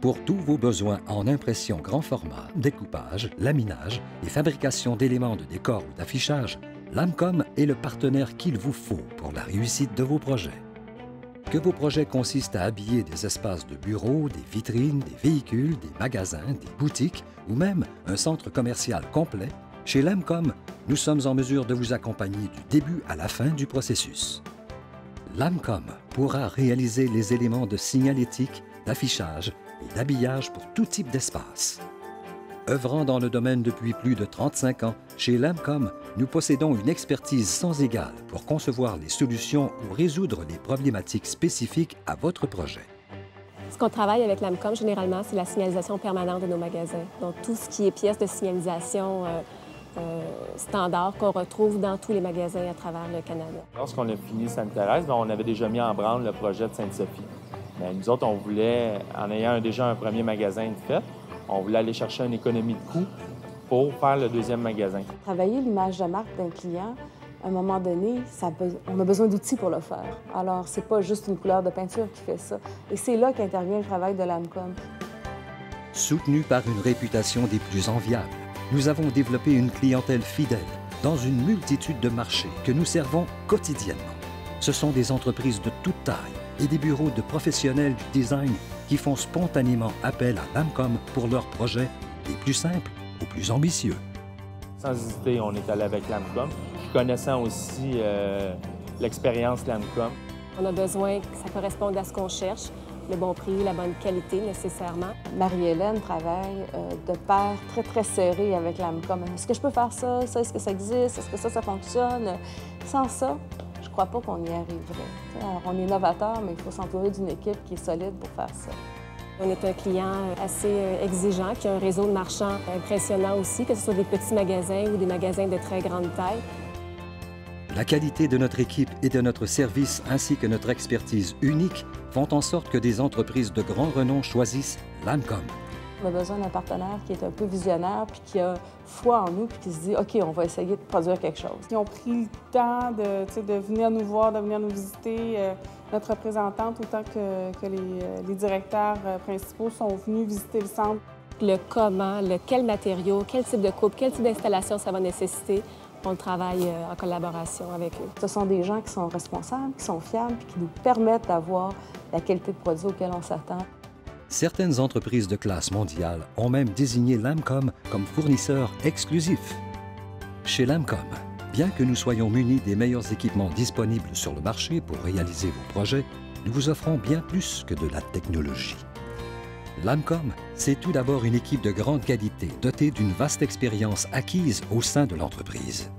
Pour tous vos besoins en impression grand format, découpage, laminage et fabrication d'éléments de décor ou d'affichage, Lamcom est le partenaire qu'il vous faut pour la réussite de vos projets. Que vos projets consistent à habiller des espaces de bureaux, des vitrines, des véhicules, des magasins, des boutiques ou même un centre commercial complet, chez Lamcom, nous sommes en mesure de vous accompagner du début à la fin du processus. Lamcom pourra réaliser les éléments de signalétique, d'affichage et d'habillage pour tout type d'espace. Œuvrant dans le domaine depuis plus de 35 ans, chez Lamcom, nous possédons une expertise sans égale pour concevoir les solutions ou résoudre les problématiques spécifiques à votre projet. Ce qu'on travaille avec Lamcom, généralement, c'est la signalisation permanente de nos magasins. Donc, tout ce qui est pièces de signalisation standard qu'on retrouve dans tous les magasins à travers le Canada. Lorsqu'on a fini Sainte-Thérèse, on avait déjà mis en branle le projet de Sainte-Sophie. Bien, nous autres, on voulait, en ayant déjà un premier magasin de fait, on voulait aller chercher une économie de coût pour faire le deuxième magasin. Travailler l'image de marque d'un client, à un moment donné, on a besoin d'outils pour le faire. Alors, c'est pas juste une couleur de peinture qui fait ça. Et c'est là qu'intervient le travail de Lamcom. Soutenu par une réputation des plus enviables, nous avons développé une clientèle fidèle dans une multitude de marchés que nous servons quotidiennement. Ce sont des entreprises de toute taille et des bureaux de professionnels du design qui font spontanément appel à Lamcom pour leurs projets, des plus simples aux plus ambitieux. Sans hésiter, on est allé avec Lamcom, connaissant aussi l'expérience Lamcom. On a besoin que ça corresponde à ce qu'on cherche, le bon prix, la bonne qualité nécessairement. Marie-Hélène travaille de pair très, très serré avec Lamcom. Est-ce que je peux faire ça? Est-ce que ça existe? Est-ce que ça fonctionne? Sans ça, je ne crois pas qu'on y arriverait. Alors, on est novateur, mais il faut s'entourer d'une équipe qui est solide pour faire ça. On est un client assez exigeant, qui a un réseau de marchands impressionnant aussi, que ce soit des petits magasins ou des magasins de très grande taille. La qualité de notre équipe et de notre service ainsi que notre expertise unique font en sorte que des entreprises de grand renom choisissent Lamcom. On a besoin d'un partenaire qui est un peu visionnaire puis qui a foi en nous puis qui se dit « OK, on va essayer de produire quelque chose ». Ils ont pris le temps de venir nous voir, de venir nous visiter. Notre représentante, autant que les directeurs principaux sont venus visiter le centre. Le comment, quel matériau, quel type de coupe, quel type d'installation ça va nécessiter. On travaille en collaboration avec eux. Ce sont des gens qui sont responsables, qui sont fiables, puis qui nous permettent d'avoir la qualité de produit auquel on s'attend. Certaines entreprises de classe mondiale ont même désigné Lamcom comme fournisseur exclusif. Chez Lamcom, bien que nous soyons munis des meilleurs équipements disponibles sur le marché pour réaliser vos projets, nous vous offrons bien plus que de la technologie. Lamcom, c'est tout d'abord une équipe de grande qualité, dotée d'une vaste expérience acquise au sein de l'entreprise.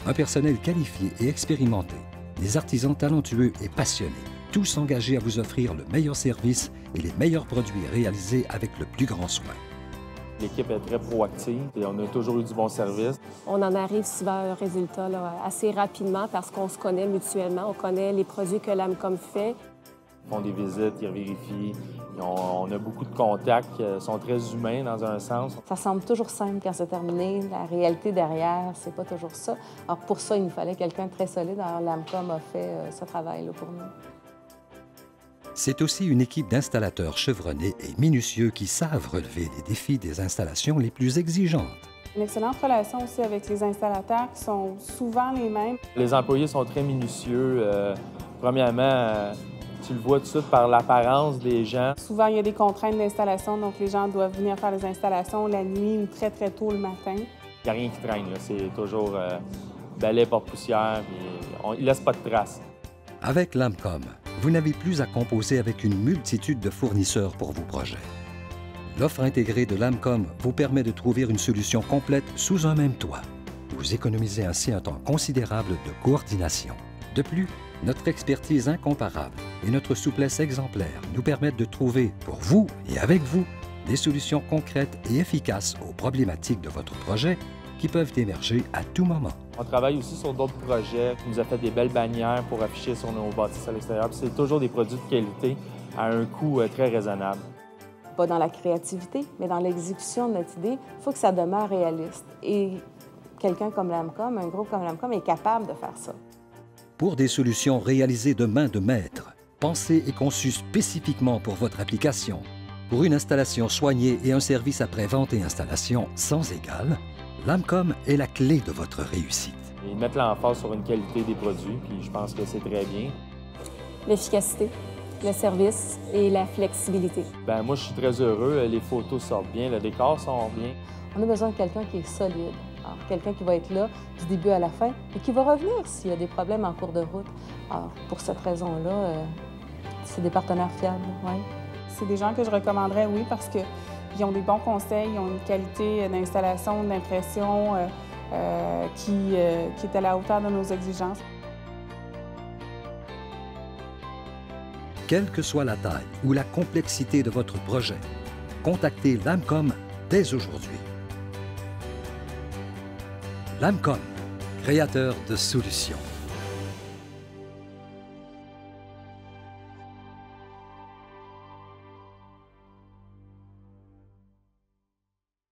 Un personnel qualifié et expérimenté, des artisans talentueux et passionnés, tous engagés à vous offrir le meilleur service et les meilleurs produits réalisés avec le plus grand soin. L'équipe est très proactive et on a toujours eu du bon service. On en arrive souvent à un résultat assez rapidement parce qu'on se connaît mutuellement, on connaît les produits que Lamcom fait. Ils font des visites, ils vérifient. On a beaucoup de contacts, ils sont très humains dans un sens. Ça semble toujours simple quand c'est terminé. La réalité derrière, c'est pas toujours ça. Alors pour ça, il nous fallait quelqu'un de très solide. Alors Lamcom a fait ce travail-là pour nous. C'est aussi une équipe d'installateurs chevronnés et minutieux qui savent relever les défis des installations les plus exigeantes. Une excellente relation aussi avec les installateurs qui sont souvent les mêmes. Les employés sont très minutieux. Premièrement, tu le vois tout de suite par l'apparence des gens. Souvent, il y a des contraintes d'installation, donc les gens doivent venir faire les installations la nuit ou très, très tôt le matin. Il n'y a rien qui traîne, c'est toujours balai porte-poussière, ils ne laissent pas de traces. Avec Lamcom, vous n'avez plus à composer avec une multitude de fournisseurs pour vos projets. L'offre intégrée de Lamcom vous permet de trouver une solution complète sous un même toit. Vous économisez ainsi un temps considérable de coordination. De plus, notre expertise incomparable et notre souplesse exemplaire nous permettent de trouver, pour vous et avec vous, des solutions concrètes et efficaces aux problématiques de votre projet qui peuvent émerger à tout moment. On travaille aussi sur d'autres projets. On nous a fait des belles bannières pour afficher sur nos bâtisses à l'extérieur. C'est toujours des produits de qualité à un coût très raisonnable. Pas dans la créativité, mais dans l'exécution de notre idée, il faut que ça demeure réaliste. Et quelqu'un comme Lamcom, un groupe comme Lamcom est capable de faire ça. Pour des solutions réalisées de main de maître, pensées et conçues spécifiquement pour votre application, Pour une installation soignée et un service après-vente et installation sans égal, Lamcom est la clé de votre réussite. Ils mettent l'emphase sur une qualité des produits, puis je pense que c'est très bien. L'efficacité, le service et la flexibilité. Bien, moi, je suis très heureux. Les photos sortent bien, le décor sort bien. On a besoin de quelqu'un qui est solide. Alors, quelqu'un qui va être là du début à la fin et qui va revenir s'il y a des problèmes en cours de route. Alors, pour cette raison-là, c'est des partenaires fiables, oui. C'est des gens que je recommanderais, oui, parce qu'ils ont des bons conseils, ils ont une qualité d'installation, d'impression qui est à la hauteur de nos exigences. Quelle que soit la taille ou la complexité de votre projet, contactez Lamcom dès aujourd'hui. Lamcom, créateur de solutions.